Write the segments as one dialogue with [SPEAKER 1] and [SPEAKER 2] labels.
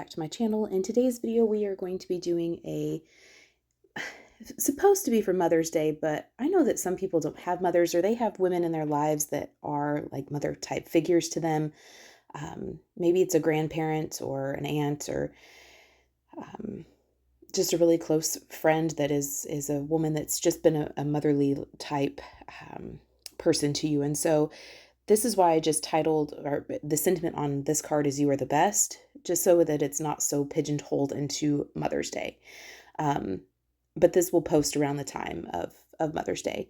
[SPEAKER 1] back to my channel. In today's video, we are going to be doing supposed to be for Mother's Day, but I know that some people don't have mothers, or they have women in their lives that are like mother type figures to them. Maybe it's a grandparent or an aunt, or just a really close friend that is a woman that's just been a motherly type person to you. And so this is why I just titled, or the sentiment on this card is "You are the best," just so that it's not so pigeonholed into Mother's Day. But this will post around the time of Mother's Day.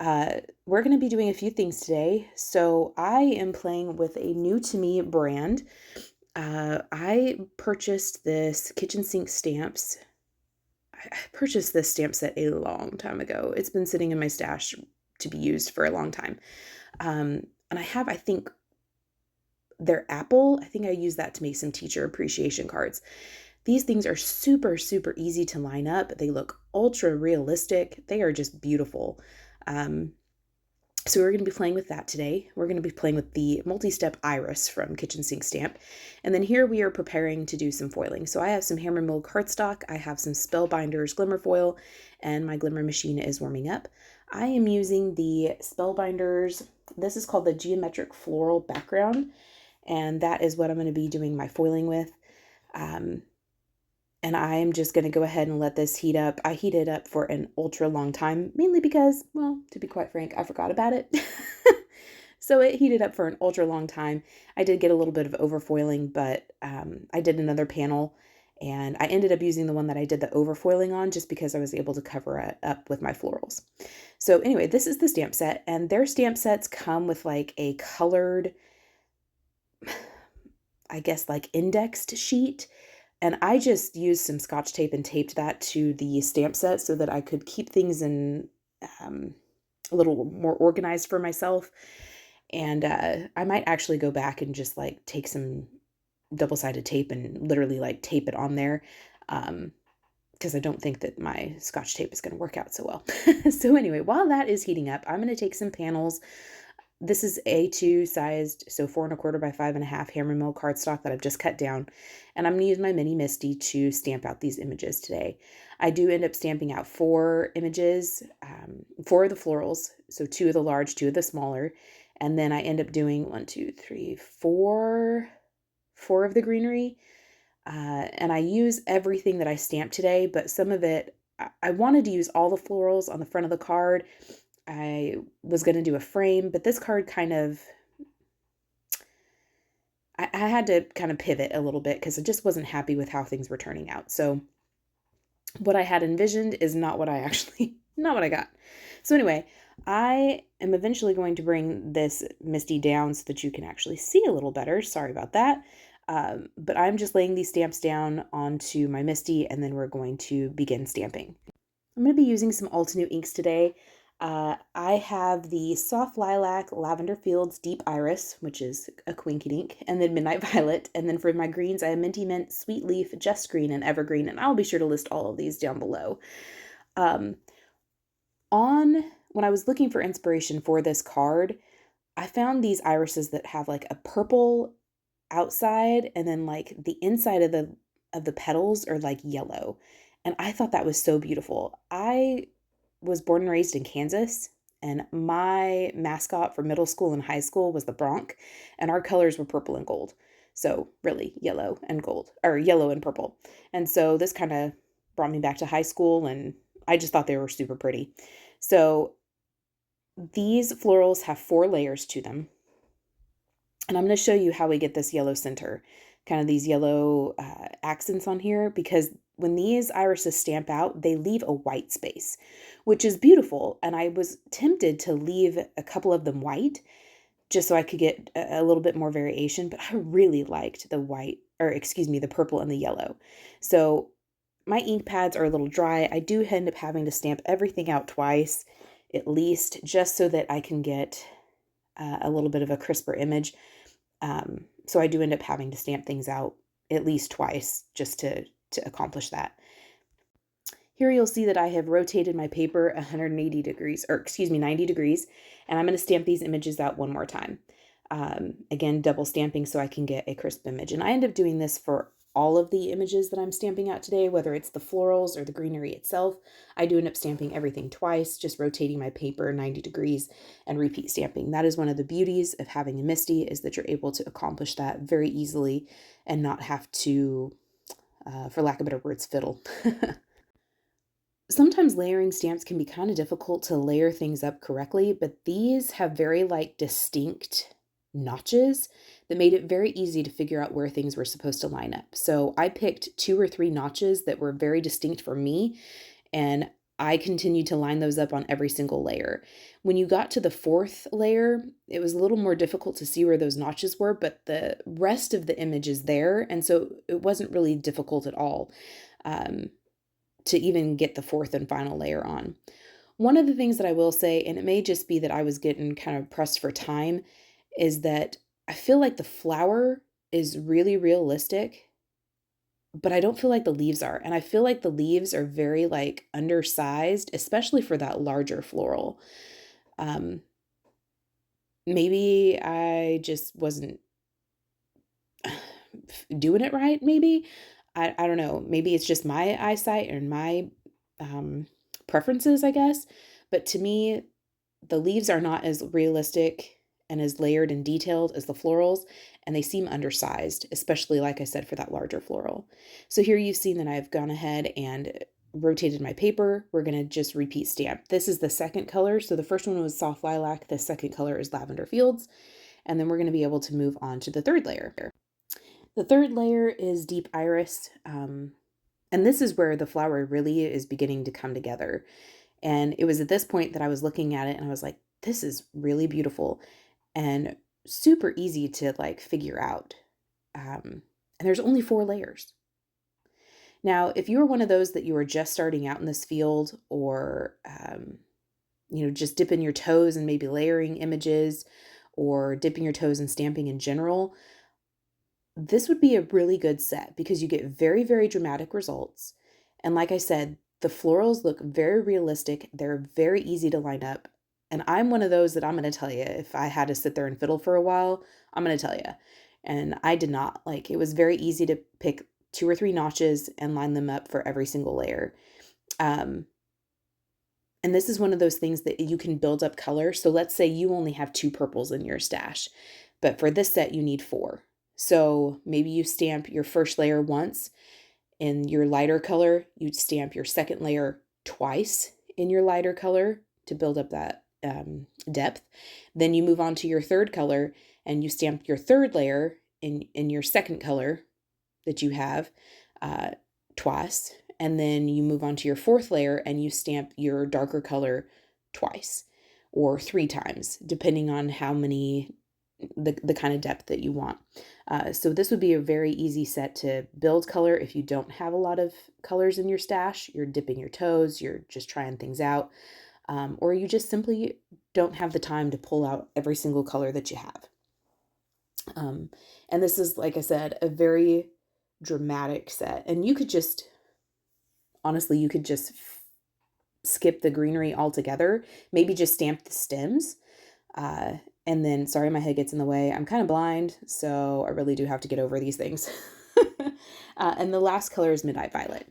[SPEAKER 1] We're going to be doing a few things today. So I am playing with a new to me brand. I purchased this kitchen sink stamps. I purchased this stamp set a long time ago. It's been sitting in my stash to be used for a long time. And I think they're apple. I think I use that to make some teacher appreciation cards. These things are super, super easy to line up. They look ultra realistic. They are just beautiful. So we're going to be playing with that today. We're going to be playing with the multi-step iris from Kitchen Sink Stamp. And then here we are preparing to do some foiling. So I have some HAMMERMILL cardstock. I have some Spellbinders glimmer foil, and my glimmer machine is warming up. I am using the Spellbinders. This is called the Geometric Floral Background, and that is what I'm going to be doing my foiling with. And I am just going to go ahead and let this heat up. I heated up for an ultra long time, mainly because, well, to be quite frank, I forgot about it. So it heated up for an ultra long time. I did get a little bit of overfoiling, but I did another panel, and I ended up using the one that I did the overfoiling on just because I was able to cover it up with my florals. So anyway, this is the stamp set, and their stamp sets come with like a colored, I guess like indexed sheet. And I just used some Scotch tape and taped that to the stamp set so that I could keep things in a little more organized for myself. And I might actually go back and just like take some double-sided tape and literally like tape it on there, because I don't think that my Scotch tape is going to work out so well. So anyway, while that is heating up, I'm going to take some panels. This is A2 sized, so 4 1/4 by 5 1/2 HAMMERMILL cardstock that I've just cut down. And I'm going to use my mini MISTI to stamp out these images today. I do end up stamping out 4 images, 4 of the florals, so 2 of the large, 2 of the smaller. And then I end up doing 4 of the greenery. And I use everything that I stamped today, but some of it, I wanted to use all the florals on the front of the card. I was going to do a frame, but this card kind of, I had to kind of pivot a little bit because I just wasn't happy with how things were turning out. So what I had envisioned is not what I got. So anyway, I am eventually going to bring this MISTI down so that you can actually see a little better. Sorry about that. But I'm just laying these stamps down onto my MISTI, and then we're going to begin stamping. I'm going to be using some Altenew inks today. I have the Soft Lilac Lavender Fields Deep Iris, which is a Quinky ink, and then Midnight Violet. And then for my greens, I have Minty Mint, Sweet Leaf, Just Green, and Evergreen. And I'll be sure to list all of these down below. When I was looking for inspiration for this card, I found these irises that have like a purple outside, and then like the inside of the petals are like yellow. And I thought that was so beautiful. I was born and raised in Kansas, and my mascot for middle school and high school was the Bronc, and our colors were purple and gold. So really yellow and gold, or yellow and purple. And so this kind of brought me back to high school, and I just thought they were super pretty. So these florals have 4 layers to them. And I'm going to show you how we get this yellow center, kind of these yellow accents on here, because when these irises stamp out, they leave a white space, which is beautiful. And I was tempted to leave a couple of them white just so I could get a little bit more variation, but I really liked the white, or excuse me, the purple and the yellow. So my ink pads are a little dry. I do end up having to stamp everything out twice, at least, just so that I can get a little bit of a crisper image. So I do end up having to stamp things out at least twice just to accomplish that. Here you'll see that I have rotated my paper 180 degrees, or excuse me, 90 degrees, and I'm going to stamp these images out one more time. Again, double stamping so I can get a crisp image. And I end up doing this for all of the images that I'm stamping out today, whether it's the florals or the greenery itself. I do end up stamping everything twice, just rotating my paper 90 degrees and repeat stamping. That is one of the beauties of having a MISTY, is that you're able to accomplish that very easily and not have to, for lack of better words, fiddle. Sometimes layering stamps can be kind of difficult to layer things up correctly, but these have very distinct notches that made it very easy to figure out where things were supposed to line up. So I picked 2 or 3 notches that were very distinct for me, and I continued to line those up on every single layer. When you got to the 4th layer, it was a little more difficult to see where those notches were, but the rest of the image is there, and so it wasn't really difficult at all. To even get the 4th and final layer on. One of the things that I will say, and it may just be that I was getting kind of pressed for time, is that I feel like the flower is really realistic, but I don't feel like the leaves are. And I feel like the leaves are very undersized, especially for that larger floral. Maybe I just wasn't doing it right, maybe. I don't know. Maybe it's just my eyesight and my preferences, I guess. But to me, the leaves are not as realistic and as layered and detailed as the florals, and they seem undersized, especially, like I said, for that larger floral. So here you've seen that I've gone ahead and rotated my paper. We're going to just repeat stamp. This is the second color. So the first one was Soft Lilac. The second color is Lavender Fields. And then we're going to be able to move on to the third layer. The third layer is Deep Iris, and this is where the flower really is beginning to come together. And it was at this point that I was looking at it and I was like, this is really beautiful and super easy to figure out. And there's only 4 layers. Now, if you were one of those that you were just starting out in this field, or, just dipping your toes and maybe layering images, or dipping your toes in stamping in general, this would be a really good set because you get very, very dramatic results. And like I said, the florals look very realistic. They're very easy to line up. And I'm one of those that I'm going to tell you, if I had to sit there and fiddle for a while, I'm going to tell you. And I did not. It was very easy to pick 2 or 3 notches and line them up for every single layer. And this is one of those things that you can build up color. So let's say you only have 2 purples in your stash, but for this set you need 4. So maybe you stamp your first layer once in your lighter color, you'd stamp your second layer twice in your lighter color to build up that depth. Then you move on to your third color and you stamp your third layer in your second color that you have twice. And then you move on to your 4th layer and you stamp your darker color twice or 3 times, depending on how many, the kind of depth that you want. So this would be a very easy set to build color if you don't have a lot of colors in your stash. You're dipping your toes, you're just trying things out, or you just simply don't have the time to pull out every single color that you have. And this is, like I said, a very dramatic set. And you could just, honestly, you could just skip the greenery altogether, maybe just stamp the stems. And then, sorry, my head gets in the way. I'm kind of blind, so I really do have to get over these things. And the last color is Midnight Violet.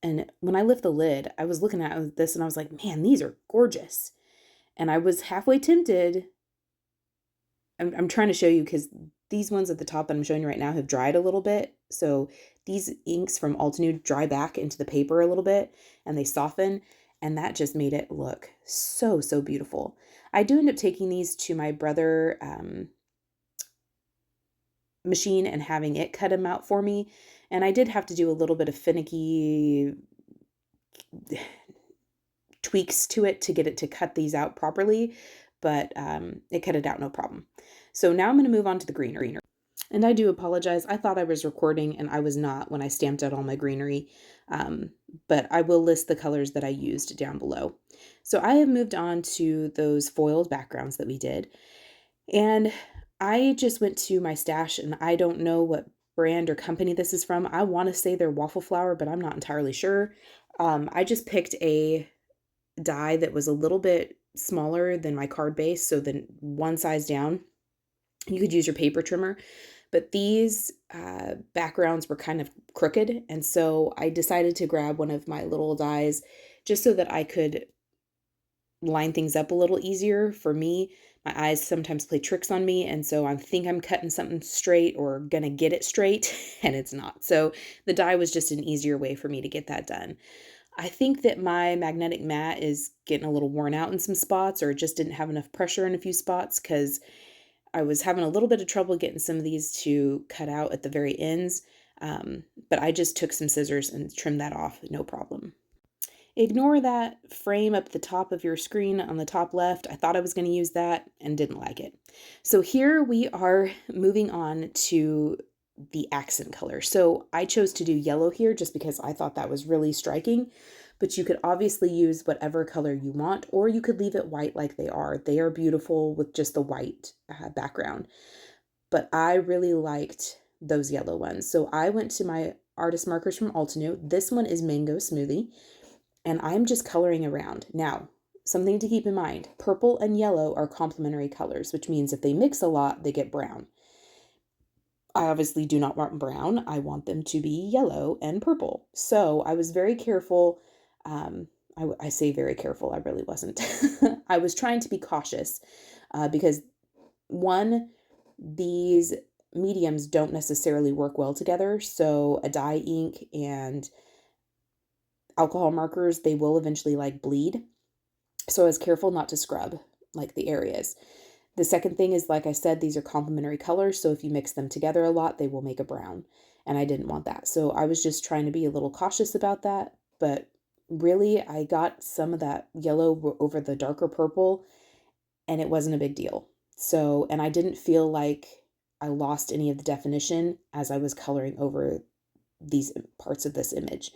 [SPEAKER 1] And when I lift the lid, I was looking at this and I was like, man, these are gorgeous. And I was halfway tempted. I'm trying to show you because these ones at the top that I'm showing you right now have dried a little bit. So these inks from Altenew dry back into the paper a little bit and they soften. And that just made it look so, so beautiful. I do end up taking these to my brother machine and having it cut them out for me. And I did have to do a little bit of finicky tweaks to it to get it to cut these out properly, but it cut it out no problem. So now I'm going to move on to the greenery. And I do apologize. I thought I was recording and I was not when I stamped out all my greenery, but I will list the colors that I used down below. So I have moved on to those foiled backgrounds that we did. And I just went to my stash and I don't know what brand or company this is from. I want to say they're Waffle Flower, but I'm not entirely sure. I just picked a die that was a little bit smaller than my card base, so then one size down. You could use your paper trimmer, but these backgrounds were kind of crooked, and so I decided to grab one of my little dies just so that I could line things up a little easier for me. My eyes sometimes play tricks on me, and so I think I'm cutting something straight or gonna get it straight, and it's not. So the die was just an easier way for me to get that done. I think that my magnetic mat is getting a little worn out in some spots, or just didn't have enough pressure in a few spots, because I was having a little bit of trouble getting some of these to cut out at the very ends, but I just took some scissors and trimmed that off, no problem. Ignore that frame up the top of your screen on the top left. I thought I was going to use that and didn't like it. So here we are moving on to the accent color. So I chose to do yellow here just because I thought that was really striking, but you could obviously use whatever color you want, or you could leave it white like they are. They are beautiful with just the white background, but I really liked those yellow ones. So I went to my artist markers from Altenew. This one is Mango Smoothie, and I'm just coloring around. Now, something to keep in mind, purple and yellow are complementary colors, which means if they mix a lot, they get brown. I obviously do not want brown. I want them to be yellow and purple. So I was very careful. I say very careful, I really wasn't. I was trying to be cautious because one, these mediums don't necessarily work well together. So a dye ink and alcohol markers, they will eventually like bleed. So I was careful not to scrub like the areas. The second thing is, like I said, these are complementary colors. So if you mix them together a lot, they will make a brown. And I didn't want that. So I was just trying to be a little cautious about that. But really, I got some of that yellow over the darker purple, and it wasn't a big deal. So, and I didn't feel like I lost any of the definition as I was coloring over these parts of this image.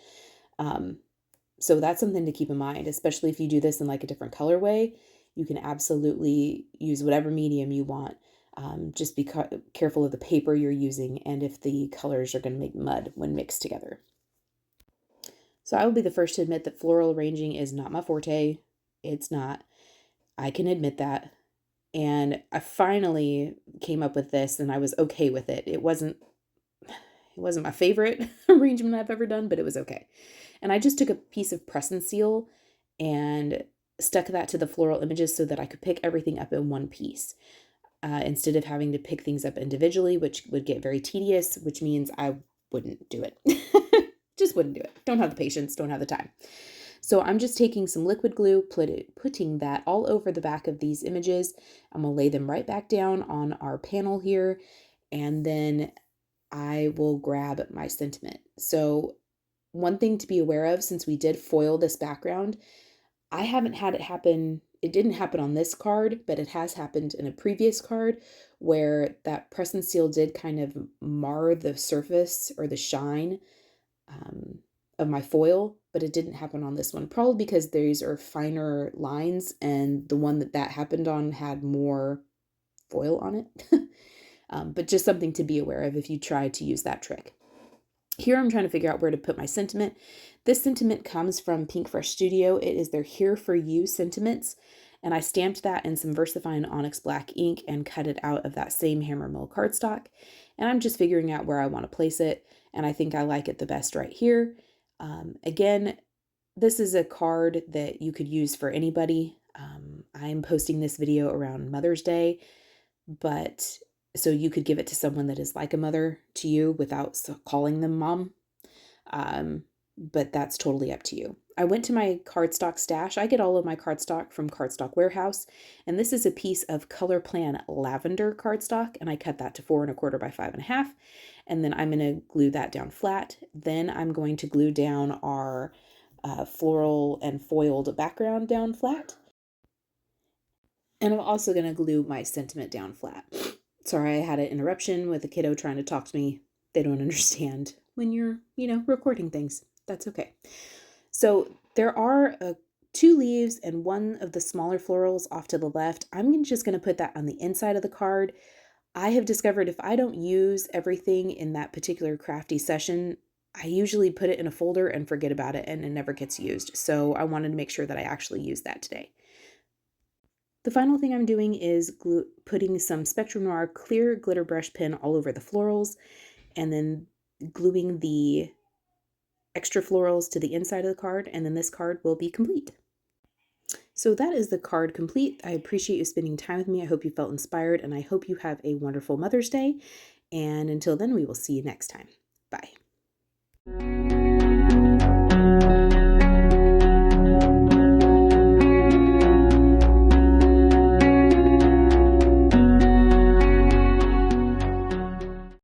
[SPEAKER 1] So that's something to keep in mind, especially if you do this in like a different colorway. You can absolutely use whatever medium you want. Just be careful of the paper you're using and if the colors are going to make mud when mixed together. So I will be the first to admit that floral arranging is not my forte. It's not. I can admit that. And I finally came up with this and I was okay with it. It wasn't my favorite arrangement I've ever done, but it was okay. And I just took a piece of press and seal and stuck that to the floral images so that I could pick everything up in one piece instead of having to pick things up individually, which would get very tedious, which means I wouldn't do it. Just wouldn't do it. Don't have the patience, don't have the time. So I'm just taking some liquid glue, putting that all over the back of these images. I'm going to lay them right back down on our panel here, and then I will grab my sentiment. So one thing to be aware of, since we did foil this background, I haven't had it happen. It didn't happen on this card, but it has happened in a previous card where that press and seal did kind of mar the surface or the shine of my foil, but it didn't happen on this one, probably because these are finer lines and the one that happened on had more foil on it. But just something to be aware of if you try to use that trick. Here I'm trying to figure out where to put my sentiment. This sentiment comes from Pinkfresh Studio. It is their Here For You sentiments, and I stamped that in some VersaFine Onyx Black ink and cut it out of that same HAMMERMILL cardstock. And I'm just figuring out where I want to place it, and I think I like it the best right here. Again, this is a card that you could use for anybody. I'm posting this video around Mother's Day, but so you could give it to someone that is like a mother to you without calling them mom. But that's totally up to you. I went to my cardstock stash. I get all of my cardstock from Cardstock Warehouse, and this is a piece of Colorplan lavender cardstock, and I cut that to 4 1/4 by 5 1/2, and then I'm going to glue that down flat. Then I'm going to glue down our floral and foiled background down flat, and I'm also going to glue my sentiment down flat. Sorry, I had an interruption with a kiddo trying to talk to me. They don't understand when you're, recording things. That's okay. So there are 2 leaves and one of the smaller florals off to the left. I'm just going to put that on the inside of the card. I have discovered if I don't use everything in that particular crafty session, I usually put it in a folder and forget about it and it never gets used. So I wanted to make sure that I actually used that today. The final thing I'm doing is putting some Spectrum Noir clear glitter brush pen all over the florals, and then gluing the extra florals to the inside of the card, and then this card will be complete. So that is the card complete. I appreciate you spending time with me. I hope you felt inspired, and I hope you have a wonderful Mother's Day. And until then, we will see you next time.